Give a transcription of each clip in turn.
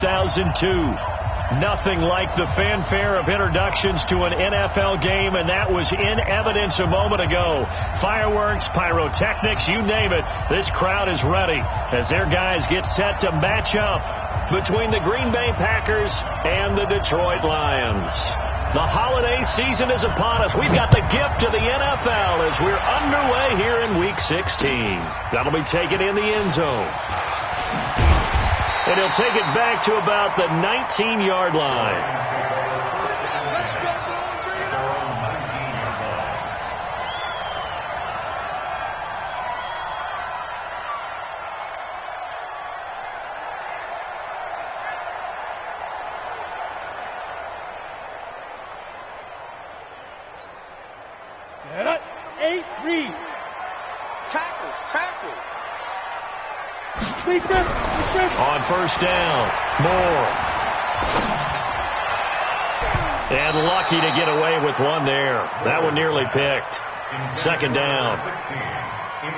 2002. Nothing like the fanfare of introductions to an NFL game, and that was in evidence a moment ago. Fireworks, pyrotechnics, you name it. This crowd is ready as their guys get set to match up between the Green Bay Packers and the Detroit Lions. The holiday season is upon us. We've got the gift of the NFL as we're underway here in Week 16. That'll be taken in the end zone. And he'll take it back to about the 19-yard line. Set up. 8 read. Tackles. On first down, Moore. And lucky to get away with one there. That one nearly picked. Second down.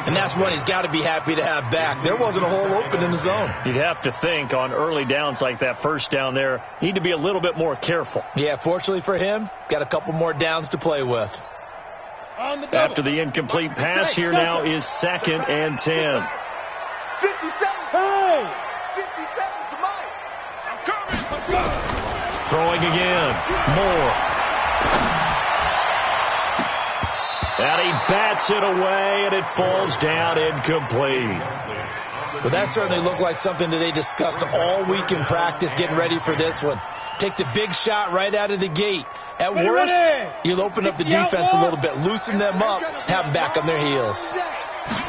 And that's one he's got to be happy to have back. There wasn't a hole open in the zone. You'd have to think on early downs like that first down there, need to be a little bit more careful. Yeah, fortunately for him, got a couple more downs to play with. After the incomplete pass, here now is 2nd and 10. 57. Hey! 57 to Mike. I'm coming. Throwing again. Moore. And he bats it away, and it falls down incomplete. Well, that certainly looked like something that they discussed all week in practice getting ready for this one. Take the big shot right out of the gate. At worst, you'll open up the defense a little bit, loosen them up, have them back on their heels.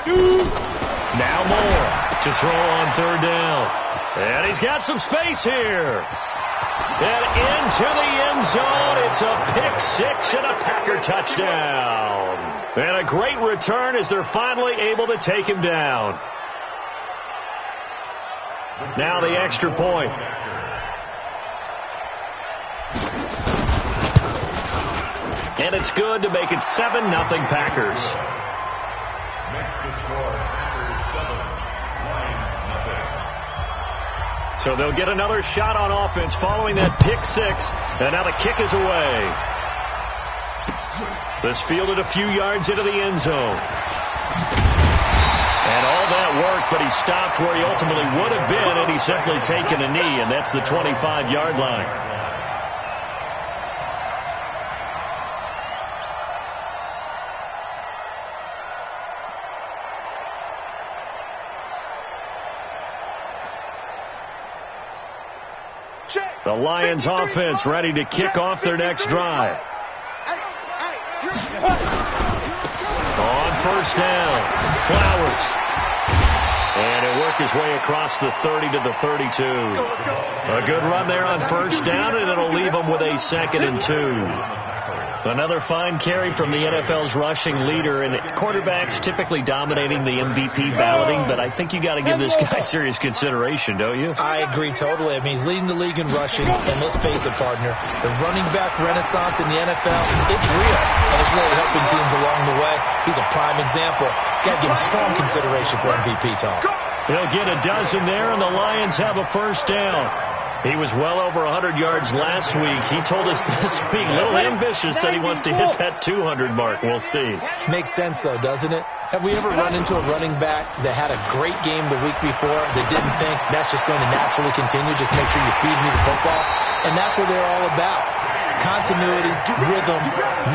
Now Moore to throw on third down. And he's got some space here. And into the end zone. It's a pick six and a Packer touchdown. And a great return as they're finally able to take him down. Now the extra point. And it's good to make it 7-0 Packers. Makes the score Packers 7, Lions 0. So they'll get another shot on offense following that pick six. And now the kick is away. This fielded a few yards into the end zone. And all that work, but he stopped where he ultimately would have been, and he's simply taken a knee, and that's the 25-yard line. The Lions offense ready to kick off their next drive. On first down, Flowers. And he'll work his way across the 30 to the 32. A good run there on first down, and it'll leave him with a 2nd and 2. Another fine carry from the NFL's rushing leader, and quarterbacks typically dominating the MVP balloting, but I think you got to give this guy serious consideration, don't you? I agree totally. I mean, he's leading the league in rushing, and let's face it, partner, the running back renaissance in the NFL, it's real, and it's really helping teams along the way. He's a prime example. Got to give him strong consideration for MVP talk. He'll get a dozen there, and the Lions have a first down. He was well over 100 yards last week. He told us this week, a little ambitious, said he wants to hit that 200 mark. We'll see. Makes sense, though, doesn't it? Have we ever run into a running back that had a great game the week before that didn't think that's just going to naturally continue? Just make sure you feed me the football. And that's what they're all about. Continuity, rhythm,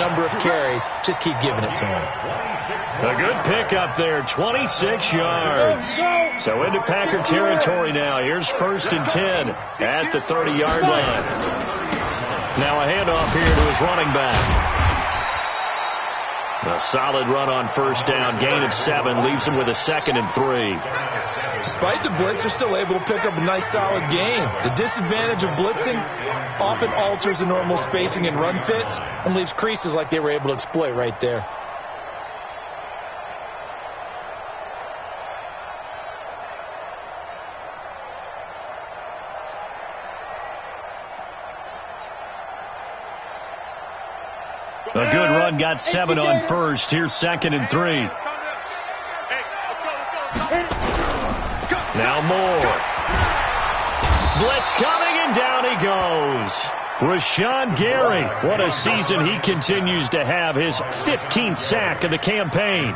number of carries. Just keep giving it to him. A good pickup there, 26 yards. So into Packer territory now. Here's 1st and 10 at the 30-yard line. Now a handoff here to his running back. A solid run on first down. Gain of 7 leaves him with a 2nd and 3. Despite the blitz, they're still able to pick up a nice solid gain. The disadvantage of blitzing often alters the normal spacing and run fits and leaves creases like they were able to exploit right there. A good run, got 7 on first. Here's 2nd and 3. Now Moore. blitz coming, and down he goes. Rashawn Gary, what a season he continues to have, his 15th sack of the campaign.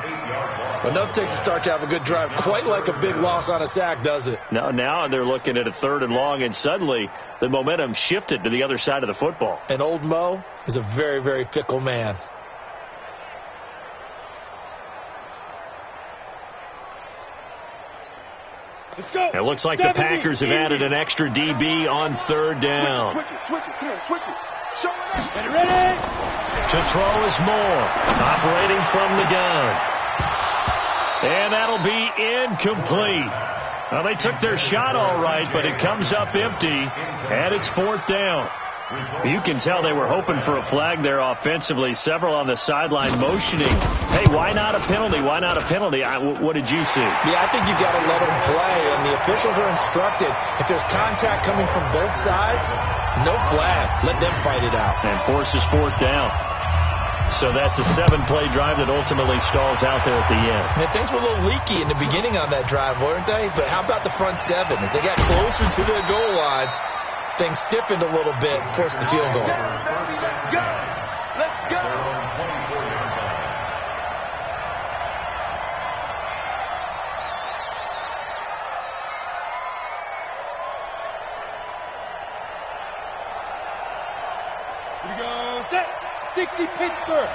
Enough takes a start to have a good drive. Quite like a big loss on a sack, does it? Now they're looking at a 3rd and long, and suddenly the momentum shifted to the other side of the football. And old Mo is a very, very fickle man. Let's go. It looks like the Packers have added an extra DB on 3rd down. Switch it. Come on, switch it. Show it up. Get ready. To throw is Moore, operating from the gun. And that'll be incomplete. Well, they took their shot all right, but it comes up empty, and it's 4th down. You can tell they were hoping for a flag there offensively. Several on the sideline motioning. Hey, why not a penalty? Why not a penalty? What did you see? Yeah, I think you've got to let them play, and the officials are instructed. If there's contact coming from both sides, no flag. Let them fight it out. And forces 4th down. So that's a 7-play drive that ultimately stalls out there at the end. And things were a little leaky in the beginning on that drive, weren't they? But how about the front 7? As they got closer to the goal line, things stiffened a little bit, forced the field goal. Let's go. Here we go. Set. 60 Pittsburgh.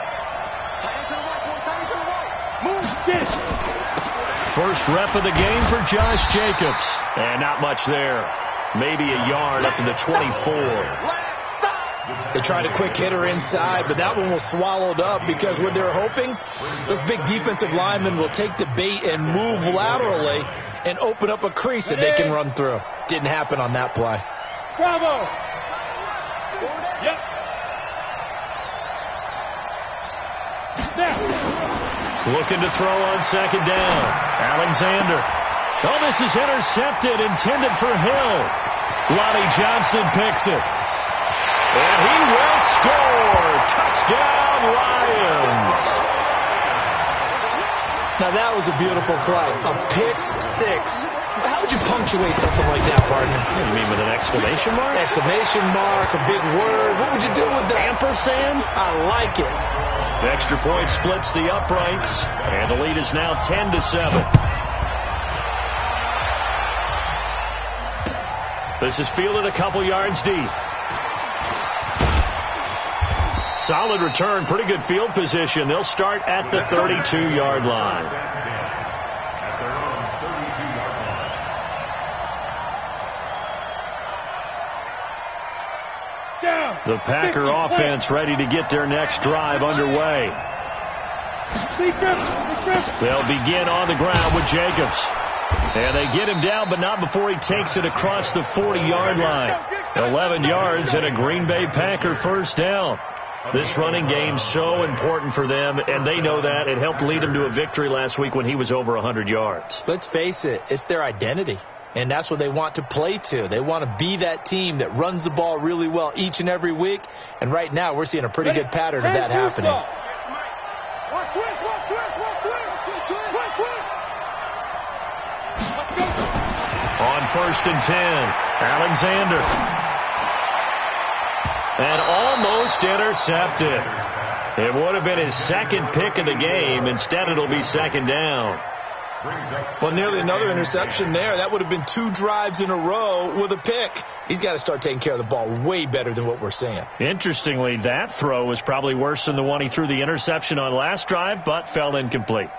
Tight to the right, boy. Tight to the right. Move. Get it. First rep of the game for Josh Jacobs. And not much there. Maybe a yard up to the 24. They tried a quick hitter inside, but that one was swallowed up because what they're hoping, those big defensive linemen will take the bait and move laterally and open up a crease that they can run through. Didn't happen on that play. Bravo. Yep. Looking to throw on 2nd down. Alexander. Oh, this is intercepted, intended for Hill. Lonnie Johnson picks it. And he will score. Touchdown, Lions. Now, that was a beautiful play. A pick 6. How would you punctuate something like that, partner? You mean with an exclamation mark? Exclamation mark, a big word. What would you do with that? Ampersand? I like it. The extra point splits the uprights, and the lead is now 10-7. This is fielded a couple yards deep. Solid return, pretty good field position. They'll start at the 32-yard line. The Packer offense ready to get their next drive underway. They'll begin on the ground with Jacobs. And they get him down, but not before he takes it across the 40-yard line. 11 yards and a Green Bay Packer first down. This running game's so important for them, and they know that. It helped lead them to a victory last week when he was over 100 yards. Let's face it, it's their identity. And that's what they want to play to. They want to be that team that runs the ball really well each and every week. And right now, we're seeing a pretty good pattern of that happening. On 1st and 10, Alexander. And almost intercepted. It would have been his 2nd pick of the game. Instead, it'll be 2nd down. Well, nearly another interception there. That would have been 2 drives in a row with a pick. He's got to start taking care of the ball way better than what we're seeing. Interestingly, that throw was probably worse than the one he threw the interception on last drive, but fell incomplete.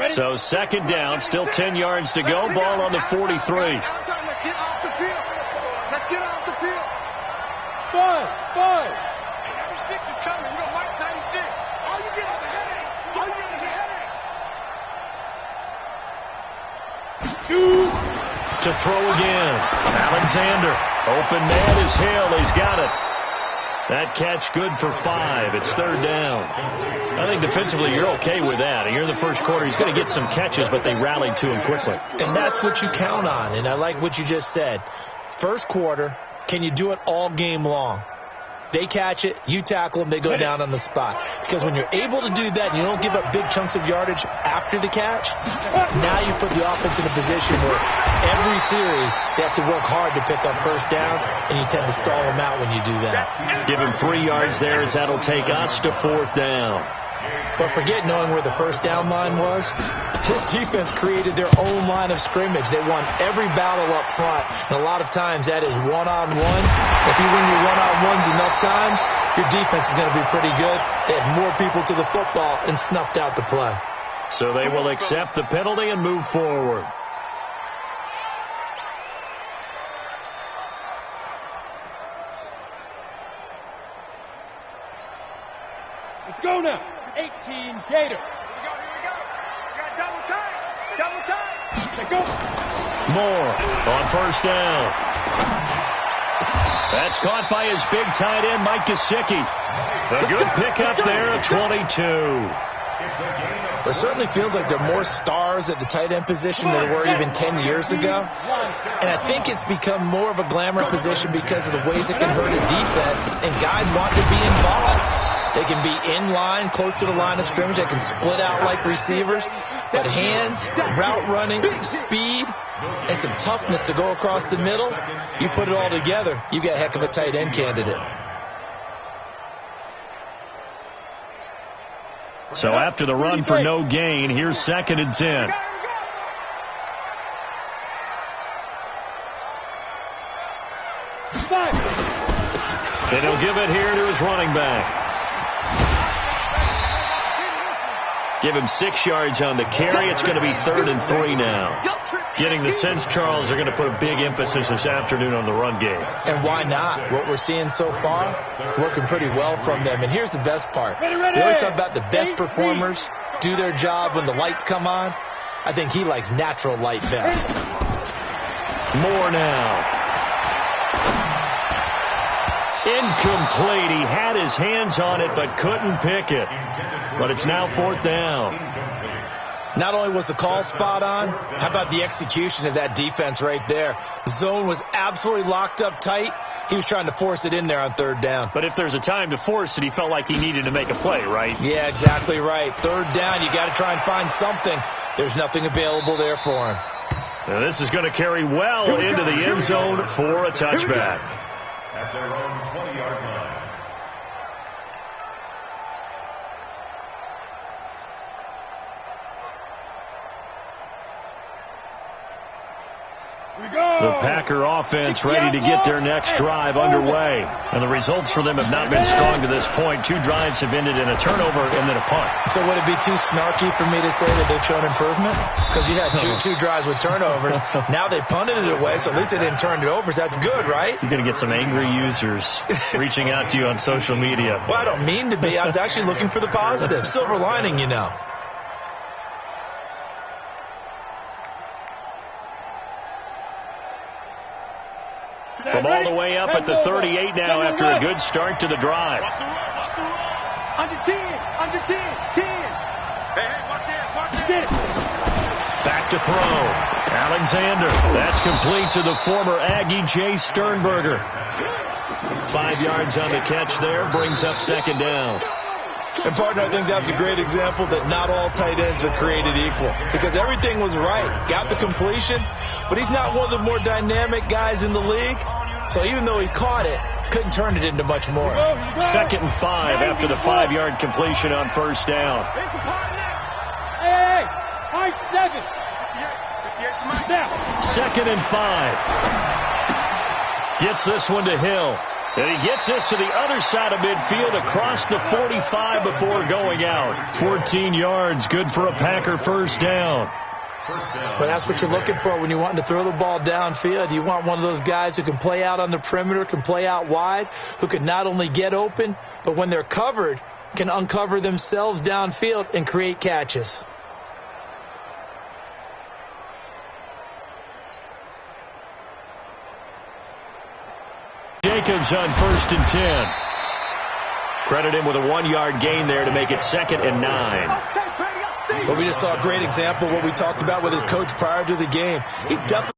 So 2nd down, still 10 yards to go. Ball on the 43. Let's get off the field. Let's get off the field. 5. 96 is coming. We don't like 96. All you get is a headache. All you get is a headache. Shoot. To throw again. Alexander. Open man is Hill. He's got it. That catch good for 5. It's 3rd down. I think defensively you're okay with that. Here in the first quarter, he's going to get some catches, but they rallied to him quickly. And that's what you count on. And I like what you just said. First quarter, can you do it all game long? They catch it, you tackle them, they go down on the spot. Because when you're able to do that and you don't give up big chunks of yardage after the catch, now you put the offense in a position where every series they have to work hard to pick up first downs, and you tend to stall them out when you do that. Give him 3 yards there as that'll take us to 4th down. But forget knowing where the first down line was. This defense created their own line of scrimmage. They won every battle up front, and a lot of times that is one-on-one. If you win your one-on-ones enough times, your defense is going to be pretty good. They had more people to the football and snuffed out the play. So they will accept the penalty and move forward. Let's go now. 18 Gator. Here we go. You got double time. Let's go. More on first down. That's caught by his big tight end, Mike Gesicki. A good pickup there at 22. It certainly feels like there are more stars at the tight end position than there were even 10 years ago. And I think it's become more of a glamour position because of the ways it can hurt a defense, and guys want to be involved. They can be in line, close to the line of scrimmage. They can split out like receivers. But hands, route running, speed, and some toughness to go across the middle, you put it all together, you get a heck of a tight end candidate. So after the run for no gain, here's 2nd and 10. And he'll give it here to his running back. Give him 6 yards on the carry. It's going to be 3rd and 3 now. Getting the sense, Charles, they're going to put a big emphasis this afternoon on the run game. And why not? What we're seeing so far, it's working pretty well from them. And here's the best part. We always talk about the best performers do their job when the lights come on. I think he likes natural light best. More now. Incomplete. He had his hands on it but couldn't pick it. But it's now 4th down. Not only was the call spot on, how about the execution of that defense right there? The zone was absolutely locked up tight. He was trying to force it in there on 3rd down. But if there's a time to force it, he felt like he needed to make a play, right? Yeah, exactly right. 3rd down, you got to try and find something. There's nothing available there for him. Now this is going to carry well into the end zone for a touchback. At their own 20-yard line. The Packer offense ready to get their next drive underway. And the results for them have not been strong to this point. 2 drives have ended in a turnover and then a punt. So would it be too snarky for me to say that they've shown improvement? Because you had two drives with turnovers. Now they punted it away, so at least they didn't turn it over. So that's good, right? You're going to get some angry users reaching out to you on social media. Well, I don't mean to be. I was actually looking for the positive. Silver lining, you know. From all the way up at the 38 now after a good start to the drive. Under 10. Hey, watch it. Back to throw. Alexander. That's complete to the former Aggie, Jay Sternberger. 5 yards on the catch there. Brings up 2nd down. And, partner, I think that's a great example that not all tight ends are created equal. Because everything was right. Got the completion, but he's not one of the more dynamic guys in the league. So even though he caught it, couldn't turn it into much more. 2nd and 5 after the 5-yard completion on first down. Hey, high 7. Now. 2nd and 5. Gets this one to Hill. And he gets this to the other side of midfield across the 45 before going out. 14 yards, good for a Packer first down. But that's what you're looking for when you want to throw the ball downfield. You want one of those guys who can play out on the perimeter, can play out wide, who can not only get open, but when they're covered, can uncover themselves downfield and create catches. Jacobs on 1st and 10. Credit him with a 1-yard gain there to make it 2nd and 9. But we just saw a great example of what we talked about with his coach prior to the game. He's definitely